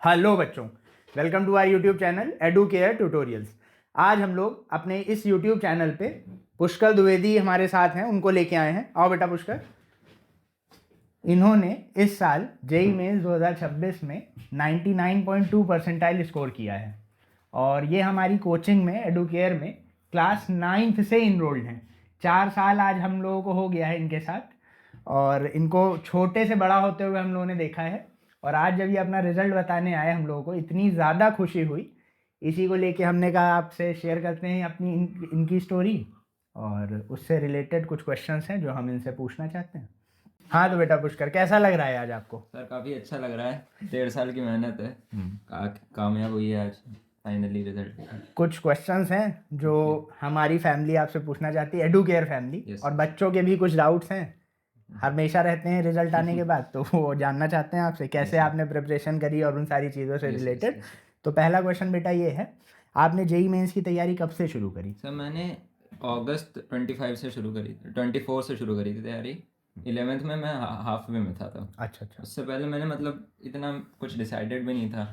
Hello बच्चों, welcome to our YouTube channel Edu Care Tutorials. आज हम लोग अपने इस यूट्यूब चैनल पे पुष्कर द्विवेदी हमारे साथ हैं, उनको लेके आए हैं। आओ बेटा पुष्कर। इन्होंने इस साल जेई मेंस 2026 में 99.2 परसेंटाइल स्कोर किया है और ये हमारी कोचिंग में एडू केयर में क्लास 9th से इनरोल्ड हैं। 4 साल आज हम लोगों को हो गया है इनके साथ और इनको छोटे से बड़ा होते हुए हम लोगों ने देखा है। और आज जब ये अपना रिजल्ट बताने आए हम लोगों को इतनी ज़्यादा खुशी हुई, इसी को लेके हमने कहा आपसे शेयर करते हैं अपनी इनकी स्टोरी और उससे रिलेटेड कुछ क्वेश्चंस हैं जो हम इनसे पूछना चाहते हैं। हाँ तो बेटा पुष्कर, कैसा लग रहा है आज आपको? सर काफ़ी अच्छा लग रहा है। 1.5 साल की मेहनत है, कामयाब हुई है आज फाइनली रिजल्ट। कुछ क्वेश्चंस हैं जो हमारी फैमिली आपसे पूछना चाहती है, एडू केयर फैमिली, Yes. और बच्चों के भी कुछ डाउट्स हैं हमेशा रहते हैं रिजल्ट आने के बाद, तो वो जानना चाहते हैं आपसे कैसे Yes, आपने प्रिपरेशन करी और उन सारी चीज़ों से Yes, रिलेटेड। yes, yes. तो पहला क्वेश्चन बेटा ये है, आपने जेई मेंस की तैयारी कब से शुरू करी? सर मैंने अगस्त 25 से शुरू करी, 24 से शुरू करी थी तैयारी। 11th में मैं हाफ वे में था तब। अच्छा अच्छा। उससे पहले मैंने मतलब इतना कुछ डिसाइडेड भी नहीं था।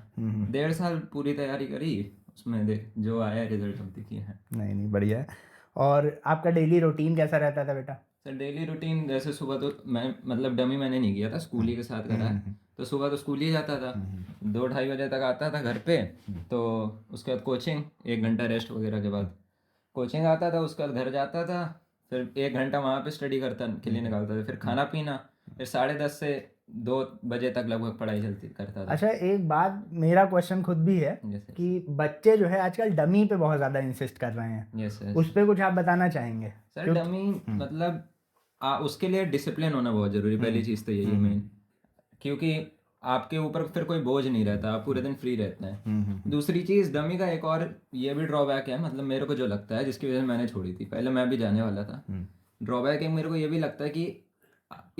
1.5 साल पूरी तैयारी करी, उसमें देख जो आया रिजल्ट अब देखिए है। नहीं बढ़िया है। और आपका डेली रूटीन कैसा रहता था बेटा? सर डेली रूटीन जैसे सुबह तो मैं मतलब डमी मैंने नहीं किया था, स्कूल ही के साथ करा है। तो सुबह तो स्कूल ही जाता था, 2-2:30 बजे तक आता था घर पे। तो उसके बाद कोचिंग, 1 घंटा रेस्ट वगैरह के बाद कोचिंग आता था। उसके बाद घर जाता था, फिर 1 घंटा वहाँ पे स्टडी करता के लिए निकालता था। फिर खाना पीना, फिर 10:30 से 2 बजे तक लगभग पढ़ाई चलती करता था। अच्छा, एक बात मेरा क्वेश्चन खुद भी है जैसे कि बच्चे जो है आजकल डमी पे बहुत ज़्यादा इंसिस्ट कर रहे हैं, यस उस पर कुछ आप बताना चाहेंगे? सर डमी मतलब उसके लिए डिसिप्लिन होना बहुत ज़रूरी, पहली चीज़ तो यही है मेन। क्योंकि आपके ऊपर फिर कोई बोझ नहीं रहता, आप पूरे दिन फ्री रहते हैं। दूसरी चीज़ डमी का एक और ये भी ड्रॉबैक है, मतलब मेरे को जो लगता है जिसकी वजह से मैंने छोड़ी थी, पहले मैं भी जाने वाला था। ड्रॉबैक है मेरे को ये भी लगता है कि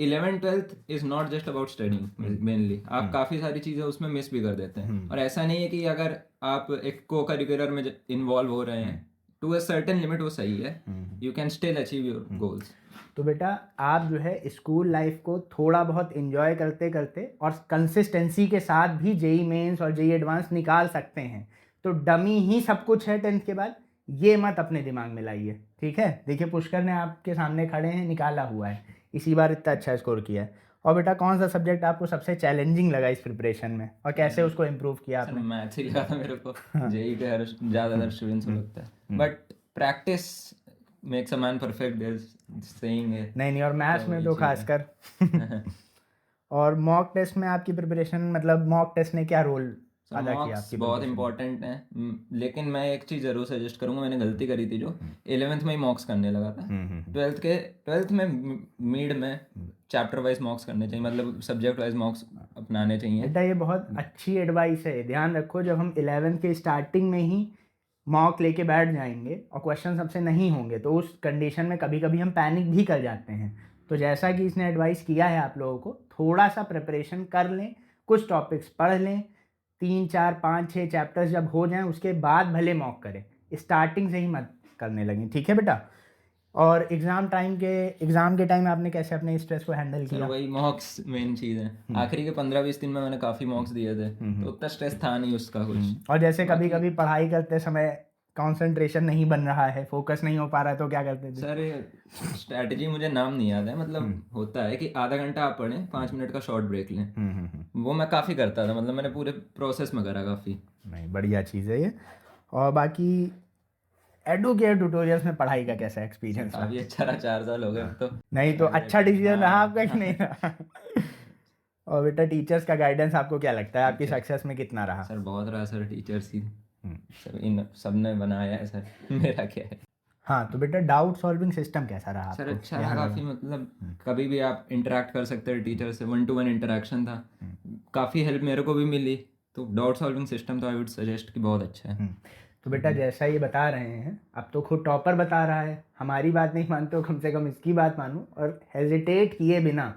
11th-12th is not just about studying mainly, आप काफ़ी सारी चीज़ें उसमें मिस भी कर देते हैं। और ऐसा नहीं है कि अगर आप एक को करिकुलर में इन्वॉल्व हो रहे हैं टू अ सर्टेन लिमिट, वो सही है, you can still achieve your goals. तो बेटा आप जो है स्कूल लाइफ को थोड़ा बहुत इन्जॉय करते करते और कंसिस्टेंसी के साथ भी जेई मेंस और जेई एडवांस निकाल सकते हैं। तो डमी ही सब कुछ है 10th के बाद, ये मत अपने दिमाग में लाइए, ठीक है? देखिए पुष्कर ने आपके सामने खड़े हैं, निकाला हुआ है, इसी बार इतना अच्छा स्कोर किया है। और बेटा कौन सा सब्जेक्ट आपको सबसे चैलेंजिंग लगा इस प्रिपरेशन में और कैसे उसको इम्प्रूव किया सर आपने? मैथ्स ही लगा था मेरे को, जेई पे हर ज़्यादातर स्टूडेंट्स को लगता है, but practice makes a man perfect, they're saying है। नहीं और मैथ्स में तो वही चीज़ खासकर। और मॉक टेस्ट में आपकी प्रिपरेशन, मतलब मॉक टेस्ट ने क्या रोल सर अदा किया मॉक्स आपकी बहुत प्रिपरेशन में? इंपॉर्टेंट हैं, लेकिन मैं एक चीज़ ज़रूर सजेस्ट करूंगा, मैंने गलती करी थी जो 11th में ही मॉक्स करने लगा था। 12th में मिड में चैप्टर वाइज मॉक्स करने चाहिए, मतलब सब्जेक्ट वाइज मॉक्स अपनाने चाहिए। बेटा ये बहुत अच्छी एडवाइस है, ध्यान रखो जब हम 11th के स्टार्टिंग में ही मॉक लेके बैठ जाएंगे और क्वेश्चन सबसे नहीं होंगे तो उस कंडीशन में कभी कभी हम पैनिक भी कर जाते हैं। तो जैसा कि इसने एडवाइस किया है आप लोगों को, थोड़ा सा प्रिपरेशन कर लें, कुछ टॉपिक्स पढ़ लें, 3 4 5 6 चैप्टर्स जब हो जाएं उसके बाद भले मॉक करें, स्टार्टिंग से ही मत करने लगें, ठीक है बेटा? और एग्ज़ाम के टाइम आपने कैसे अपने स्ट्रेस को हैंडल सर किया? वही मॉक्स मेन चीज़ है। आखिरी के 15-20 दिन में मैंने काफ़ी मॉक्स दिए थे, तो उतना स्ट्रेस था नहीं उसका कुछ। और जैसे कभी कभी पढ़ाई करते समय कंसंट्रेशन नहीं बन रहा है, फोकस नहीं हो पा रहा है, तो क्या करते थे? सर स्ट्रैटेजी मुझे नाम नहीं याद है, मतलब होता है कि आधा घंटा आप पढ़ें, 5 मिनट का शॉर्ट ब्रेक लें। वो मैं काफ़ी करता था, मतलब मैंने पूरे प्रोसेस में करा काफ़ी। नहीं बढ़िया चीज़ है ये। और बाकी एडू केयर ट्यूटोरियल्स में पढ़ाई का कैसा एक्सपीरियंस रहा? काफ़ी अच्छा रहा, 4 साल हो गए अब तो। नहीं तो अच्छा डिसीजन रहा आपका कि नहीं रहा? और बेटा टीचर्स का गाइडेंस आपको क्या लगता है आपकी सक्सेस में कितना रहा? सर बहुत रहा सर, टीचर्स ही सर इन सब ने बनाया है सर, मेरा क्या है। हाँ तो बेटा डाउट सॉल्विंग सिस्टम कैसा रहा सर आपको? अच्छा रहा काफ़ी, मतलब कभी भी आप इंटरेक्ट कर सकते हैं टीचर से, 1-to-1 इंटरेक्शन था, काफ़ी हेल्प मेरे को भी मिली। तो डाउट सॉल्विंग सिस्टम तो आई वुड सजेस्ट कि बहुत अच्छा है। तो बेटा जैसा ये बता रहे हैं, अब तो खुद टॉपर बता रहा है, हमारी बात नहीं मानते हो, कम से कम इसकी बात मानो और हेजिटेट किए बिना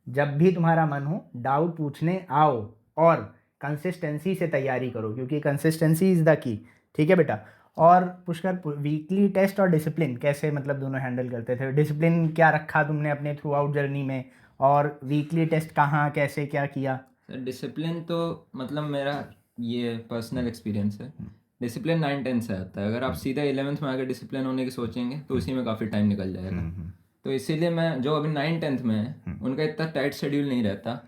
जब भी तुम्हारा मन हो डाउट पूछने आओ और कंसिस्टेंसी से तैयारी करो, क्योंकि कंसिस्टेंसी इज़ द की, ठीक है बेटा? और पुष्कर वीकली टेस्ट और डिसिप्लिन कैसे, मतलब दोनों हैंडल करते थे? डिसिप्लिन क्या रखा तुमने अपने थ्रू आउट जर्नी में, और वीकली टेस्ट कहाँ कैसे क्या किया? सर डिसिप्लिन तो मतलब मेरा ये पर्सनल एक्सपीरियंस है, डिसिप्लिन 9-10 से आता है। अगर आप सीधा 11th में आके डिसिप्लिन होने की सोचेंगे तो उसी में काफ़ी टाइम निकल जाएगा। तो इसीलिए मैं जो अभी 9-10th में है उनका इतना टाइट शेड्यूल नहीं रहता।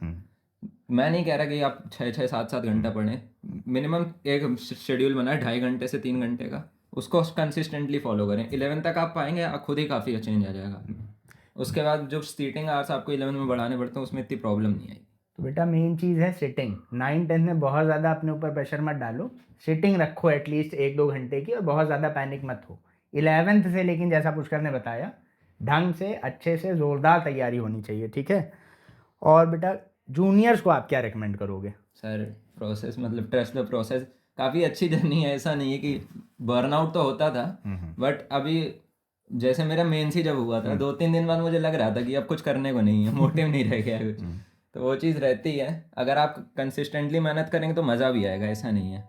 मैं नहीं कह रहा कि आप 6-6 7-7 घंटा पढ़ें, मिनिमम एक शेड्यूल बनाए 2.5 घंटे से 3 घंटे का, उसको कंसिस्टेंटली फॉलो करें। 11 तक आप पाएंगे, आप खुद ही काफ़ी चेंज आ जाएगा। उसके बाद जो सीटिंग आवर्स आपको 11 में बढ़ाने पड़ते हैं उसमें इतनी प्रॉब्लम नहीं आई। तो बेटा मेन चीज़ है सिटिंग। 9-10 में बहुत ज़्यादा अपने ऊपर प्रेशर मत डालो, सिटिंग रखो एटलीस्ट 1-2 घंटे की, और बहुत ज़्यादा पैनिक मत हो। 11th से लेकिन जैसा पुष्कर ने बताया, ढंग से अच्छे से ज़ोरदार तैयारी होनी चाहिए, ठीक है। और बेटा जूनियर्स को आप क्या रिकमेंड करोगे? सर प्रोसेस मतलब ट्रस्ट द प्रोसेस, काफ़ी अच्छी जर्नी है। ऐसा नहीं है कि बर्नआउट तो होता था, बट अभी जैसे मेरा मेंस ही जब हुआ था 2-3 दिन बाद मुझे लग रहा था कि अब कुछ करने को नहीं है, मोटिव नहीं रह गया कुछ। तो वो चीज़ रहती है, अगर आप कंसिस्टेंटली मेहनत करेंगे तो मज़ा भी आएगा, ऐसा नहीं है।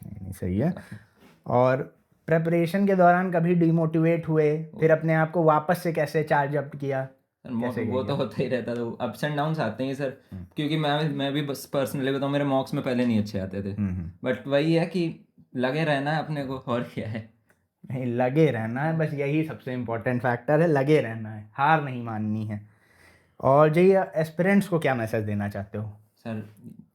नहीं, सही है। और प्रेपरेशन के दौरान कभी डिमोटिवेट हुए, फिर अपने आप को वापस से कैसे चार्ज अप किया? सर वो तो होता ही रहता था, अप्स एंड डाउन्स आते हैं सर। क्योंकि मैं भी बस पर्सनली बताऊँ, मेरे मॉक्स में पहले नहीं अच्छे आते थे, बट वही है कि लगे रहना है अपने को, और क्या है। नहीं, लगे रहना है, बस यही सबसे इम्पोर्टेंट फैक्टर है, लगे रहना है, हार नहीं माननी है। और जी एस्पिरेंट्स को क्या मैसेज देना चाहते हो? सर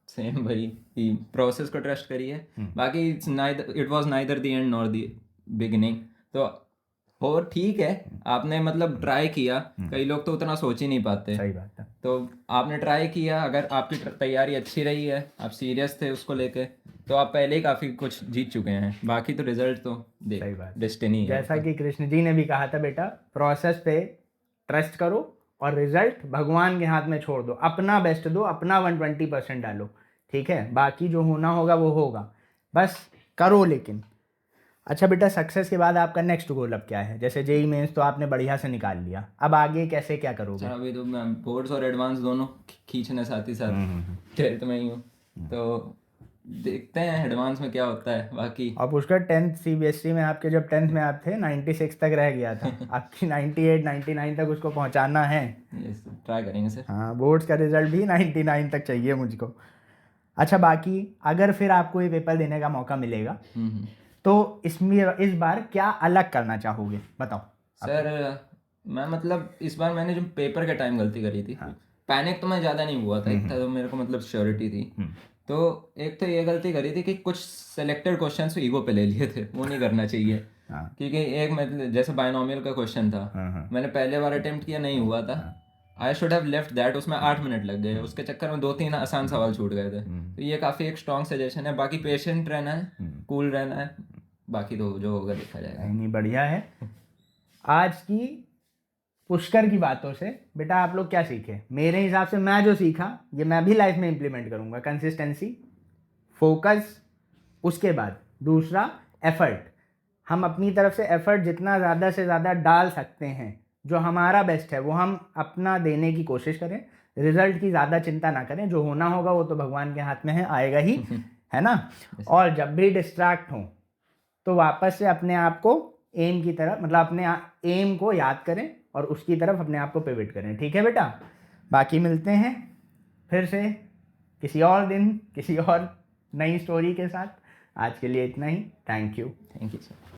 सेम वही कि प्रोसेस को ट्रस्ट करिए, बाकी it was neither the end nor the beginning. तो और ठीक है, आपने मतलब ट्राई किया, कई लोग तो उतना सोच ही नहीं पाते। सही बात है। तो आपने ट्राई किया, अगर आपकी तैयारी अच्छी रही है, आप सीरियस थे उसको लेके, तो आप पहले ही काफ़ी कुछ जीत चुके हैं। बाकी तो रिजल्ट तो सही बात, डेस्टिनी है। जैसा कि कृष्ण जी ने भी कहा था, बेटा प्रोसेस पे ट्रस्ट करो और रिजल्ट भगवान के हाथ में छोड़ दो, अपना बेस्ट दो, अपना 120% डालो, ठीक है। बाकी जो होना होगा वो होगा, बस करो लेकिन। अच्छा बेटा, सक्सेस के बाद आपका नेक्स्ट गोल अब क्या है? जैसे जेई मेंस तो आपने बढ़िया से निकाल लिया, अब आगे कैसे क्या करोगे? सर अभी तो मैं बोर्ड्स और एडवांस दोनों खींचने साथ ही साथ 12th में ही हूँ, तो देखते हैं एडवांस में क्या होता है। बाकी और पुष्कर 10th सीबीएसई में आपके जब 10th में आप थे 96 तक रह गया था, आपकी 98-99 तक उसको पहुंचाना है। ट्राई करेंगे सर। हाँ, बोर्ड्स का रिजल्ट भी 99 तक चाहिए मुझको। अच्छा, बाकी अगर फिर आपको ये पेपर देने का मौका मिलेगा तो इसमें इस बार क्या अलग करना चाहोगे, बताओ। सर मैं मतलब इस बार मैंने जो पेपर के टाइम गलती करी थी, पैनिक तो मैं ज़्यादा नहीं हुआ था, इतना तो मेरे को मतलब श्योरिटी थी। तो एक तो ये गलती करी थी कि कुछ सेलेक्टेड क्वेश्चंस ईगो पे ले लिए थे, वो नहीं करना चाहिए। क्योंकि एक मतलब जैसे बायनोमियल का क्वेश्चन था, मैंने पहले बार अटेम्प्ट किया, नहीं हुआ था, I should have left that, उसमें 8 मिनट लग गए, उसके चक्कर में 2-3 आसान सवाल छूट गए थे। तो ये काफ़ी एक स्ट्रॉन्ग सजेशन है। बाकी पेशेंट रहना है, कूल रहना है, बाकी तो जो होगा देखा जाएगा। नहीं, बढ़िया है। आज की पुष्कर की बातों से बेटा आप लोग क्या सीखे? मेरे हिसाब से मैं जो सीखा ये मैं भी लाइफ में इम्प्लीमेंट करूँगा। कंसिस्टेंसी, फोकस, उसके बाद दूसरा एफर्ट। हम अपनी तरफ से एफर्ट जितना ज़्यादा से ज़्यादा डाल सकते हैं, जो हमारा बेस्ट है वो हम अपना देने की कोशिश करें। रिजल्ट की ज़्यादा चिंता ना करें, जो होना होगा वो तो भगवान के हाथ में है, आएगा ही, है ना। और जब भी डिस्ट्रैक्ट हों तो वापस से अपने आप को एम की तरफ, मतलब अपने एम को याद करें और उसकी तरफ अपने आप को पिवट करें, ठीक है बेटा। बाकी मिलते हैं फिर से किसी और दिन किसी और नई स्टोरी के साथ। आज के लिए इतना ही। Thank you sir.